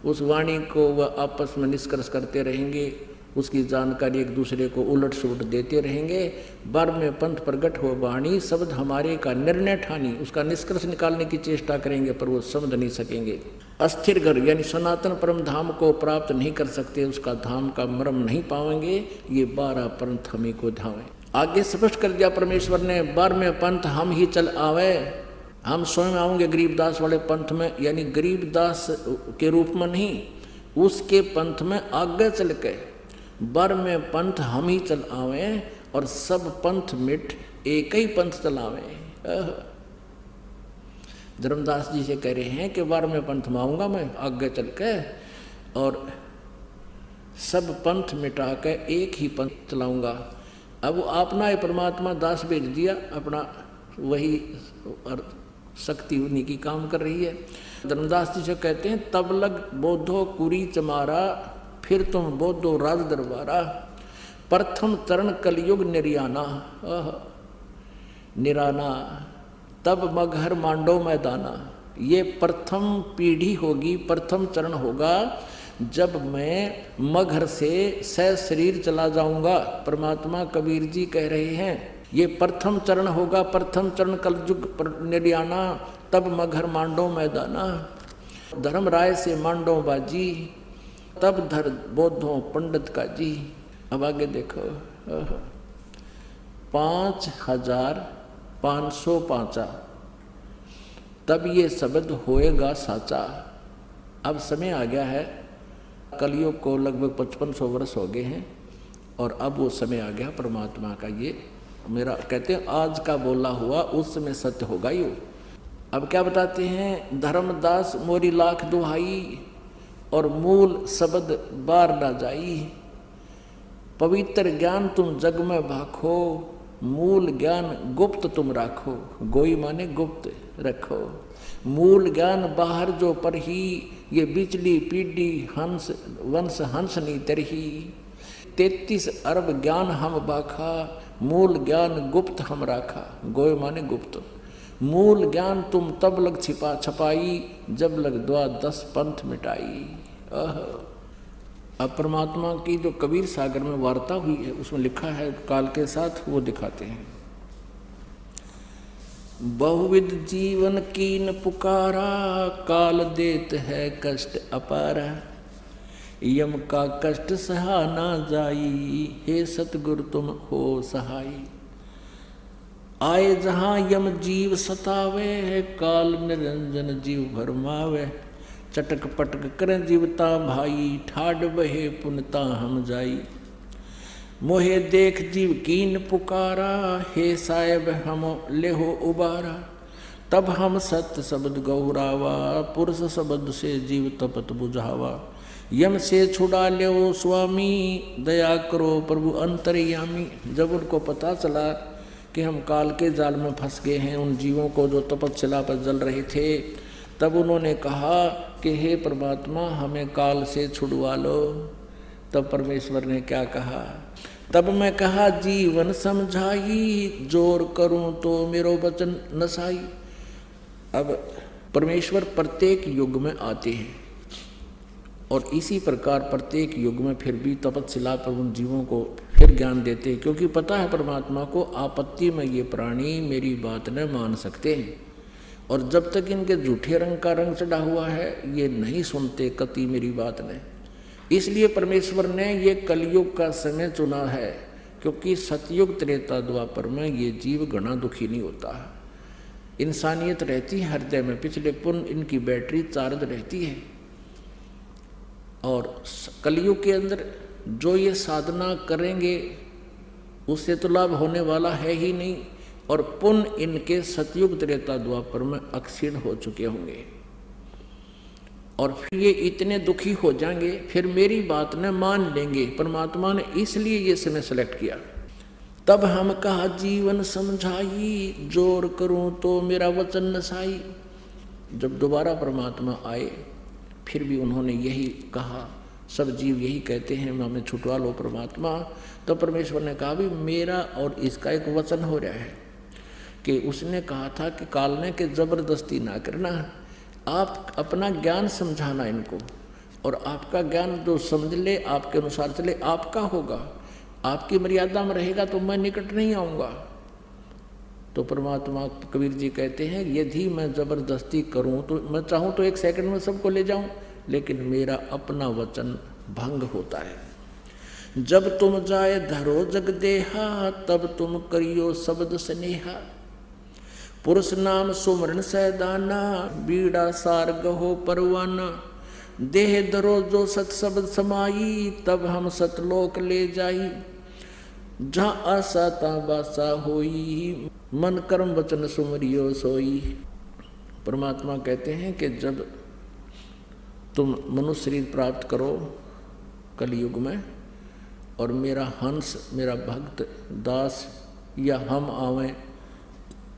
उस वाणी को वह आपस में निष्कर्ष करते रहेंगे, उसकी जानकारी एक दूसरे को उलट सुलट देते रहेंगे। 12वें पंथ प्रगट हो वाणी शब्द हमारे का निर्णय ठानी, उसका निष्कर्ष निकालने की चेष्टा करेंगे पर वो समझ नहीं सकेंगे। अस्थिर घर यानी सनातन परम धाम को प्राप्त नहीं कर सकते, उसका धाम का मर्म नहीं पाएंगे, ये 12 पंथ हमें को धावे। आगे स्पष्ट कर दिया परमेश्वर ने, 12वें पंथ हम ही चल आवे, हम स्वयं आएंगे गरीबदास वाले पंथ में, यानी गरीबदास के रूप में नहीं, उसके पंथ में आगे चल के 12वें पंथ हम ही चल आवे और सब पंथ मिट एक ही पंथ चलावे। धर्मदास जी से कह रहे हैं कि 12वें पंथ में आऊँगा मैं आगे चल के और सब पंथ मिटा के एक ही पंथ चलाऊँगा। अब वो अपना ही परमात्मा दास भेज दिया, अपना वही और शक्ति उन्हीं की काम कर रही है। धर्मदास जी से कहते हैं, तब लग बोधो कुरी चमारा, फिर तुम बोधो राज दरबारा, प्रथम चरण कलयुग निर्याना, निराना तब मगहर मांडो मैदाना। ये प्रथम पीढ़ी होगी, प्रथम चरण होगा जब मैं मगहर से शरीर चला जाऊंगा। परमात्मा कबीर जी कह रहे हैं ये प्रथम चरण होगा, प्रथम चरण कलयुग निर्याना, तब मगहर मांडो मैदाना। धर्म राय से मांडो बाजी, तब धर बोधो पंडित का जी। अब आगे देखो, 5505 तब ये शब्द होएगा साचा। अब समय आ गया है, कलयुग को लगभग 5500 वर्ष हो गए हैं और अब वो समय आ गया परमात्मा का। ये मेरा कहते हैं आज का बोला हुआ उस समय सत्य होगा यो। अब क्या बताते हैं, धर्मदास मोरी लाख दुहाई और मूल शब्द बार ना जाई। पवित्र ज्ञान तुम जग में भाखो, मूल ज्ञान गुप्त तुम राखो। गोई माने गुप्त रखो, मूल ज्ञान बाहर जो पर ही, ये बिचली पीढ़ी हंस वंश हंस नी तरही। 33 अरब ज्ञान हम बाखा, मूल ज्ञान गुप्त हम राखा। गोय माने गुप्त, मूल ज्ञान तुम तब लग छिपा छपाई, जब लग 10 पंथ मिटाई। अब परमात्मा की जो कबीर सागर में वार्ता हुई है उसमें लिखा है काल के साथ, वो दिखाते हैं। बहुविध जीवन कीन पुकारा, काल देत है कष्ट अपारा। यम का कष्ट सहा ना जाई, हे सतगुरु तुम हो सहाई। आए जहाँ यम जीव सतावे, काल निरंजन जीव भरमावे। चटक पटक करें जीवता भाई, ठाड बहे पुनता हम जाई। मोहे देख जीव कीन पुकारा, हे साहेब हम लेहो उबारा। तब हम सत्य शब्द गौरावा, पुरुष शब्द से जीव तपत बुझावा। यम से छुड़ा ले स्वामी, दया करो प्रभु अंतर्यामी। जब उनको पता चला कि हम काल के जाल में फंस गए हैं, उन जीवों को जो तपस्या पर जल रहे थे, तब उन्होंने कहा कि हे परमात्मा हमें काल से छुड़वा लो। तब परमेश्वर ने क्या कहा, तब मैं कहा जीवन समझाई, जोर करूं तो मेरो वचन नसाई। अब परमेश्वर प्रत्येक युग में आते हैं और इसी प्रकार प्रत्येक युग में फिर भी तपस्या पर उन जीवों को फिर ज्ञान देते हैं, क्योंकि पता है परमात्मा को आपत्ति में ये प्राणी मेरी बात न मान सकते हैं, और जब तक इनके झूठे रंग का रंग चढ़ा हुआ है ये नहीं सुनते कति मेरी बात ने। इसलिए परमेश्वर ने ये कलयुग का समय चुना है, क्योंकि सतयुग त्रेता द्वापर में ये जीव घना दुखी नहीं होता। इंसानियत रहती है हृदय में, पिछले पुण्य इनकी बैटरी चार्ज रहती है। और कलयुग के अंदर जो ये साधना करेंगे उससे तो लाभ होने वाला है ही नहीं, और पुण्य इनके सतयुग त्रेता द्वापर में अक्षीण हो चुके होंगे। और फिर ये इतने दुखी हो जाएंगे, फिर मेरी बात न मान लेंगे। परमात्मा ने इसलिए ये समय सेलेक्ट किया। तब हम कहा जीवन समझाई, जोर करूं तो मेरा वचन नसाई। जब दोबारा परमात्मा आए फिर भी उन्होंने यही कहा, सब जीव यही कहते हैं हमें छुटवा लो परमात्मा। तो परमेश्वर ने कहा भी मेरा और इसका एक वचन हो रहा है कि उसने कहा था कि कालने के जबरदस्ती ना करना, आप अपना ज्ञान समझाना इनको, और आपका ज्ञान जो समझ ले आपके अनुसार चले आपका होगा, आपकी मर्यादा में रहेगा तो मैं निकट नहीं आऊँगा। तो परमात्मा कबीर जी कहते हैं यदि मैं ज़बरदस्ती करूं तो मैं चाहूं तो 1 सेकंड में सबको ले जाऊं, लेकिन मेरा अपना वचन भंग होता है। जब तुम जाए धरो जग देहा, तब तुम करियो शब्द स्नेहा। पुरुष नाम सुमरण सैदाना, बीड़ा सार गहो परवाना। देह धरो जो सत शब्द समाई, तब हम सतलोक ले जाई। जहाँ आशा ता बासा होई, मन कर्म वचन सुमरियो सोई। परमात्मा कहते हैं कि जब तुम मनुष्य शरीर प्राप्त करो कलयुग में, और मेरा हंस मेरा भक्त दास या हम आवें,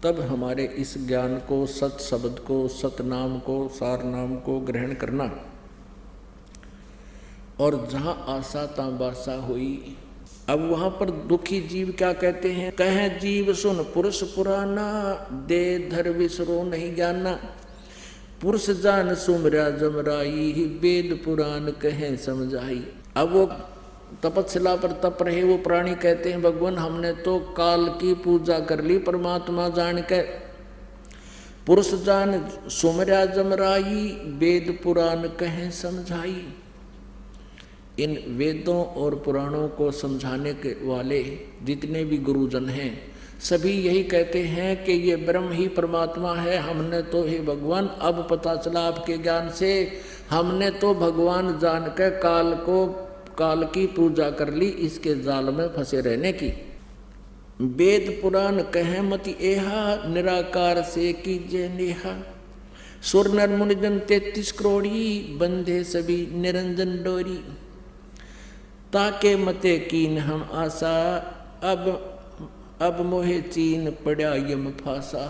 तब हमारे इस ज्ञान को, सत शब्द को, सत नाम को, सार नाम को ग्रहण करना। और जहाँ आशा ता बासा हुई। अब वहाँ पर दुखी जीव क्या कहते हैं, कहे जीव सुन पुरुष पुराना, दे धर विसरो नहीं जाना। पुरुष जान सुमरा जमराई, वेद पुराण कहे समझाई। अब वो तपस्या पर तप रहे वो प्राणी कहते हैं भगवान हमने तो काल की पूजा कर ली परमात्मा जान के। पुरुष जान सुमरा जमराई, वेद पुराण कहे समझाई। इन वेदों और पुराणों को समझाने के वाले जितने भी गुरुजन हैं सभी यही कहते हैं कि ये ब्रह्म ही परमात्मा है। हमने तो हे भगवान अब पता चला आपके ज्ञान से, हमने तो भगवान जान कर काल की पूजा कर ली, इसके जाल में फंसे रहने की। वेद पुराण कहे मति एहा, निराकार से कीजिए नेहा। सुर नर मुनिजन 33 करोड़ी, बंधे सभी निरंजन डोरी। ताके मते कीन हम आशा, अब मोहे चीन पड़ा यम फासा।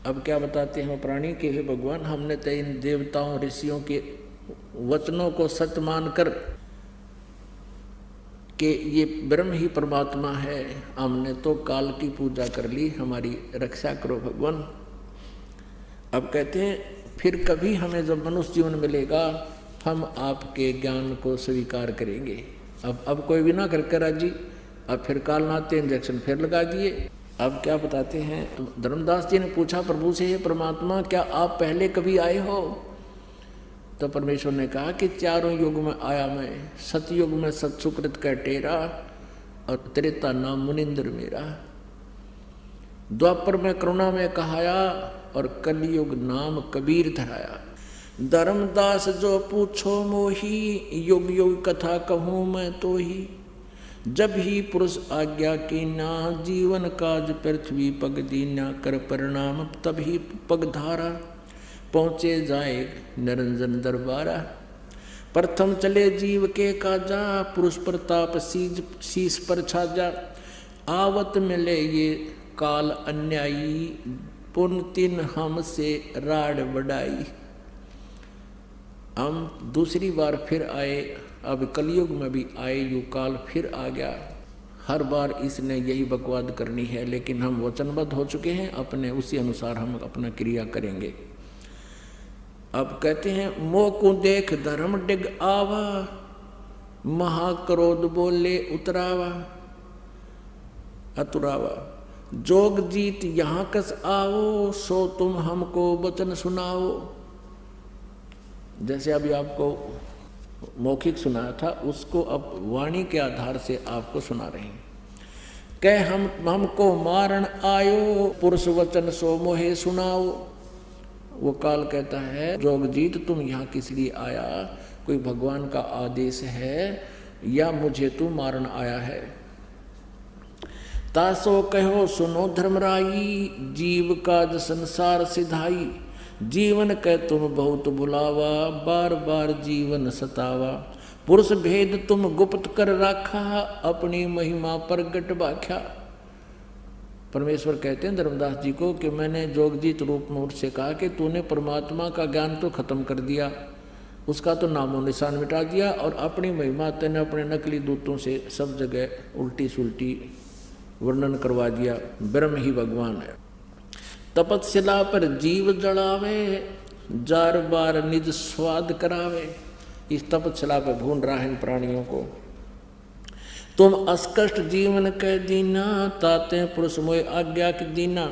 अब क्या बताते हैं प्राणी के हे भगवान हमने तो इन देवताओं ऋषियों के वचनों को सत्य मानकर कि ये ब्रह्म ही परमात्मा है, हमने तो काल की पूजा कर ली, हमारी रक्षा करो भगवान। अब कहते हैं फिर कभी हमें जब मनुष्य जीवन मिलेगा हम आपके ज्ञान को स्वीकार करेंगे। अब कोई भी ना करके राजी, अब फिर काल नाते इंजेक्शन फिर लगा दिए। अब क्या बताते हैं, धर्मदास जी ने पूछा प्रभु से, हे परमात्मा क्या आप पहले कभी आए हो? तो परमेश्वर ने कहा कि 4 युग में आया मैं। सतयुग में सत्सुकृत का टेरा, और त्रेता नाम मुनिंद्र मेरा। द्वापर में करुणा में कहाया, और कलयुग नाम कबीर धराया। धर्मदास जो पूछो मोही, युग युग कथा कहूँ मैं तो ही। जब ही पुरुष आज्ञा की ना, जीवन काज पृथ्वी पग दीना। कर परिणाम तब ही पग धारा, पहुँचे जाए निरंजन दरबारा। प्रथम चले जीव के काजा, पुरुष प्रताप शीश पर छाजा। आवत मिले ये काल अन्यायी, पुन तिन हमसे राड बढ़ाई। हम दूसरी बार फिर आए, अब कलयुग में भी आए, यू काल फिर आ गया। हर बार इसने यही बकवाद करनी है, लेकिन हम वचनबद्ध हो चुके हैं, अपने उसी अनुसार हम अपना क्रिया करेंगे। अब कहते हैं मोह को देख धर्म डिग आवा, महाक्रोध बोले उतरावा अतुरावा। जोग जीत यहाँ कस आओ, सो तुम हमको वचन सुनाओ। जैसे अभी आपको मौखिक सुनाया था, उसको अब वाणी के आधार से आपको सुना रहे हैं। कह हमको मारण आयो, पुरुष वचन सो मोहे सुनाओ। वो काल कहता है जोगजीत तुम यहाँ किस लिए आया? कोई भगवान का आदेश है या मुझे तू मारण आया है? तासो कहो सुनो धर्मराई, जीव काज संसार सिधाई। जीवन कै तुम बहुत भुलावा, बार बार जीवन सतावा। पुरुष भेद तुम गुप्त कर राखा, अपनी महिमा प्रगट बाख्या। परमेश्वर कहते हैं धर्मदास जी को कि मैंने जोगजीत रूप में उससे कहा कि तूने परमात्मा का ज्ञान तो खत्म कर दिया, उसका तो नामो निशान मिटा दिया, और अपनी महिमा तेने अपने नकली दूतों से सब जगह उल्टी सुल्टी वर्णन करवा दिया। ब्रह्म ही भगवान है। तपस्या पर जीव जड़ावे, जार बार निज स्वाद करावे। इस तपस्या पर भून रहा है इन प्राणियों को। तुम अस्कष्ट जीवन कह दीना, ताते पुरुष मोय आज्ञा की दीना।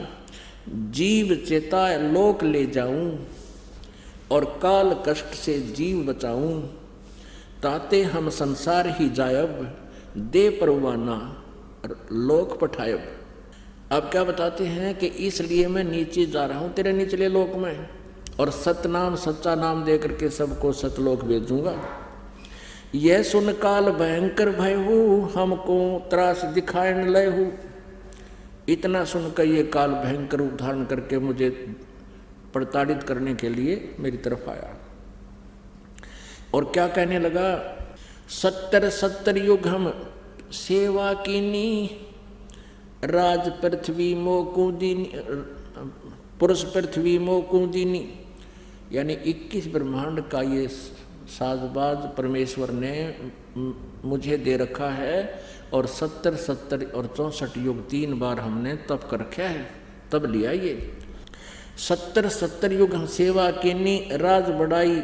जीव चेताए लोक ले जाऊं, और काल कष्ट से जीव बचाऊं। ताते हम संसार ही जायब, दे परवाना लोक पठायब। अब क्या बताते हैं कि इसलिए मैं नीचे जा रहा हूं तेरे निचले लोक में, और सतनाम सच्चा नाम दे करके सबको सतलोक भेजूंगा। यह सुन काल भयंकर भय हूँ, हमको त्रास दिखाए न लय हूँ। इतना सुनकर ये काल भयंकर रूप धारण करके मुझे प्रताड़ित करने के लिए मेरी तरफ आया। और क्या कहने लगा, 70 युग हम सेवा कीनी, राज पृथ्वी मोकू दीनी, पुरुष पृथ्वी मोकू दीनी। यानी 21 ब्रह्मांड का ये साजबाज परमेश्वर ने मुझे दे रखा है, और 70 और 64 युग 3 बार हमने तप कर रखा है, तब लिया ये। 70 युग हम सेवा कीनी, राज बढ़ाई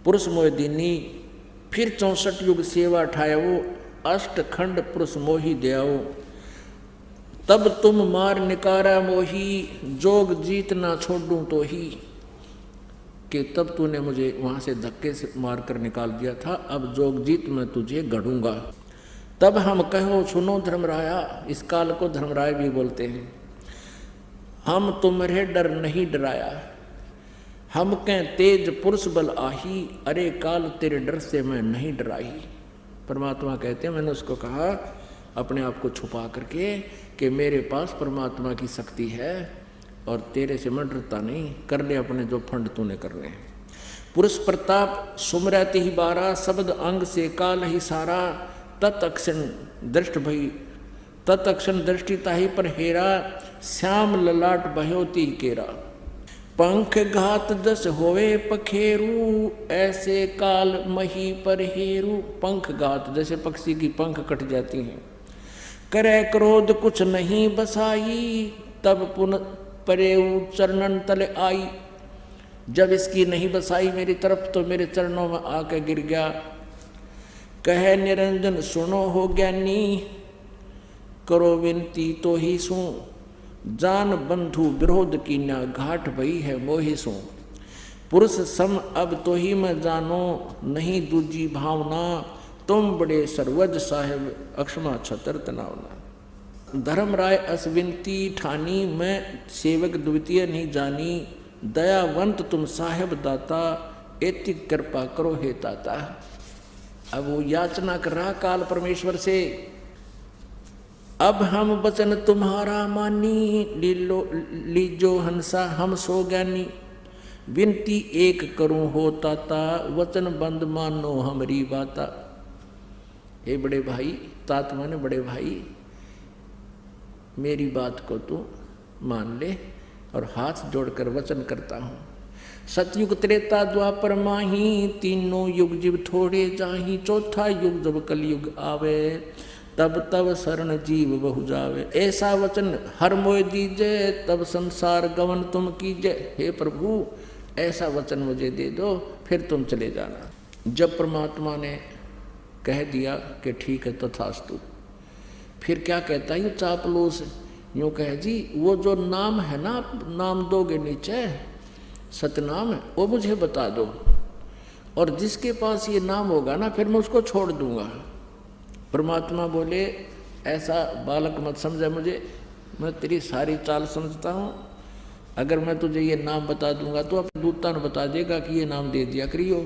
पुरुष मोह दीनी। फिर 64 युग सेवा ठायो, अष्टखंड पुरुष मोही दयाओ। तब तुम मार निकारा मोही, जोग जीत ना छोड़ूं तो ही। कि तब तूने मुझे वहाँ से धक्के से मार कर निकाल दिया था, अब जोग जीत मैं तुझे गढ़ूंगा। तब हम कहो सुनो धर्मराया, इस काल को धर्मराय भी बोलते हैं। हम तुम्हारे डर नहीं डराया, हम कह तेज पुरुष बल आही। अरे काल तेरे डर से मैं नहीं डराई। परमात्मा कहते हैं मैंने उसको कहा अपने आप को छुपा करके कि मेरे पास परमात्मा की शक्ति है, और तेरे से मैं डरता नहीं, कर ले अपने जो फंड तूने करने हैं। पुरुष प्रताप सुमरति ही 12, शब्द अंग से काल ही सारा। तत्क्षण दृष्ट भई, तत्क्षण दृष्टिता ही पर हेरा। श्याम ललाट बह्योती केरा, पंख घात दस होवे पखेरू। ऐसे काल मही पर हेरू। पंख घात जैसे पक्षी की पंख कट जाती हैं। करे क्रोध कुछ नहीं बसाई, तब पुनः परेऊ चरणन तले आई। जब इसकी नहीं बसाई मेरी तरफ, तो मेरे चरणों में आकर गिर गया। कहे निरंजन सुनो हो ज्ञानी, करो विनती तो ही सू। जान बंधु विरोध की ना, घाट भई है मोहि सो। पुरुष सम अब तो ही मैं जानो, नहीं दूजी भावना। तुम बड़े सर्वज साहेब, अक्षमा छतर तनावना। धर्मराय असविनती ठानी, मैं सेवक द्वितीय नहीं जानी। दयावंत तुम साहेब दाता, एति कृपा करो हे ताता। अब वो याचना कर रहा काल परमेश्वर से, अब हम वचन तुम्हारा मानी। लीजो हंसा हम सो ज्ञानी। विनती एक करूं हो ताता, वचन बंद मानो हमारी बाता। हे बड़े भाई, तात माने बड़े भाई, मेरी बात को तू मान ले, और हाथ जोड़कर वचन करता हूँ। सतयुग त्रेता द्वापर माही, तीनों युग जीव थोड़े जाही। चौथा युग जब कलयुग आवे, तब तब शरण जीव बहु जावे। ऐसा वचन हर मोय दीजे, तब संसार गवन तुम कीजे। हे प्रभु, ऐसा वचन मुझे दे दो, फिर तुम चले जाना। जब परमात्मा ने कह दिया कि ठीक है तथास्तु, फिर क्या कहता है ये चापलूस, यूँ कहे जी वो जो नाम है ना, नाम दोगे नीचे सतनाम, वो मुझे बता दो, और जिसके पास ये नाम होगा ना फिर मैं उसको छोड़ दूंगा। परमात्मा बोले ऐसा बालक मत समझा मुझे, मैं तेरी सारी चाल समझता हूँ। अगर मैं तुझे ये नाम बता दूंगा तो अपने दूता ने बता देगा कि ये नाम दे दिया करियो।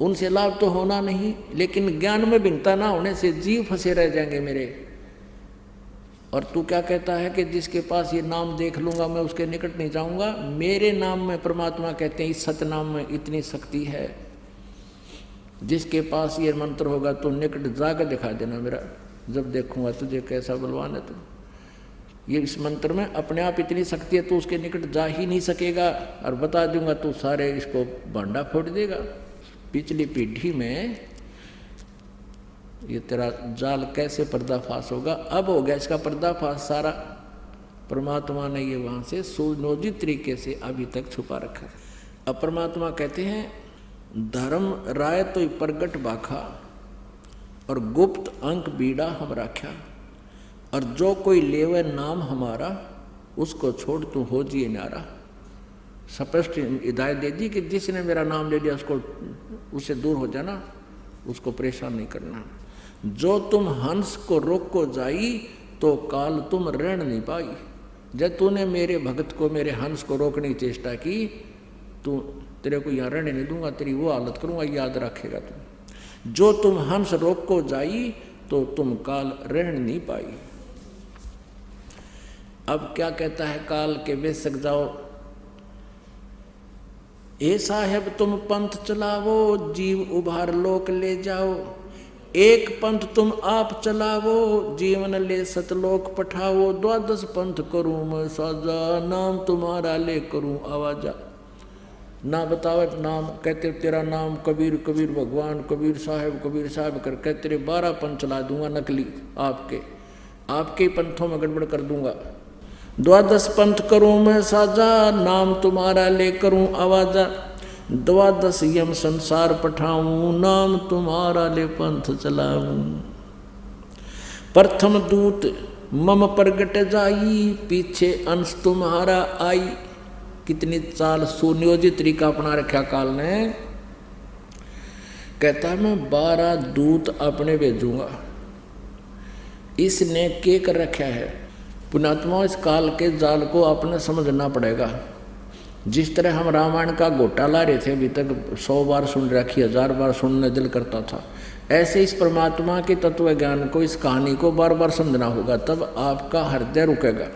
उनसे लाभ तो होना नहीं, लेकिन ज्ञान में भिन्नता ना होने से जीव फंसे रह जाएंगे मेरे। और तू क्या कहता है कि जिसके पास ये नाम देख लूंगा मैं उसके निकट नहीं जाऊंगा। मेरे नाम में परमात्मा कहते हैं इस सतनाम में इतनी शक्ति है, जिसके पास ये मंत्र होगा तो निकट जाकर दिखा देना मेरा, जब देखूंगा तुझे कैसा बलवान है तू। ये इस मंत्र में अपने आप इतनी शक्ति है, तो उसके निकट जा ही नहीं सकेगा, और बता दूंगा तो सारे इसको भांडा फोड़ देगा। पिछली पीढ़ी में ये तेरा जाल कैसे पर्दाफाश होगा, अब हो गया इसका पर्दाफाश सारा। परमात्मा ने ये वहाँ से सुनियोजित तरीके से अभी तक छुपा रखा है। अब परमात्मा कहते हैं धर्म राय तो प्रगट बाखा और गुप्त अंक बीड़ा हम राख्या, और जो कोई लेवे नाम हमारा उसको छोड़ तू हो जिए नारा। स्पष्ट हिदायत दे दी कि जिसने मेरा नाम ले लिया उसको, उससे दूर हो जाना, उसको परेशान नहीं करना। जो तुम हंस को रोक को जाई तो काल तुम ऋण नहीं पाई। जब तूने मेरे भगत को, मेरे हंस को रोकने की चेष्टा की, तो तेरे को यहाँ रहने नहीं दूंगा, तेरी वो हालत करूंगा, याद रखेगा तुम। जो तुम हंस रोक को जाई तो तुम काल ऋण नहीं पाई। अब क्या कहता है काल के बेशक जाओ, ए साहेब तुम पंथ चलावो, जीव उभार लोक ले जाओ। एक पंथ तुम आप चलावो, जीवन ले सतलोक पठाओ। द्वादश पंथ करूं मैं साजा, नाम तुम्हारा ले करूं आवाजा। ना बतावत नाम, कहते तेरा नाम कबीर, कबीर भगवान, कबीर साहब कर कहते तेरे 12 पंथ चला दूंगा नकली, आपके पंथों में गड़बड़ कर दूंगा। द्वादश पंथ करूं मैं साजा, नाम तुम्हारा ले करूं आवाजा। द्वादश यम संसार पठाऊं, नाम तुम्हारा ले पंथ चलाऊं। प्रथम दूत मम प्रगट जाई, पीछे अंश तुम्हारा आई। कितनी चाल सुनियोजित तरीका अपना रखा काल ने। कहता है मैं 12 दूत अपने भेजूंगा। इसने के कर रखा है पुणात्मा, इस काल के जाल को आपने समझना पड़ेगा। जिस तरह हम रामायण का गोटा ला रहे थे, अभी तक 100 बार सुन रखी, 1000 बार सुनने दिल करता था, ऐसे इस परमात्मा के तत्व ज्ञान को, इस कहानी को बार बार समझना होगा, तब आपका हृदय रुकेगा।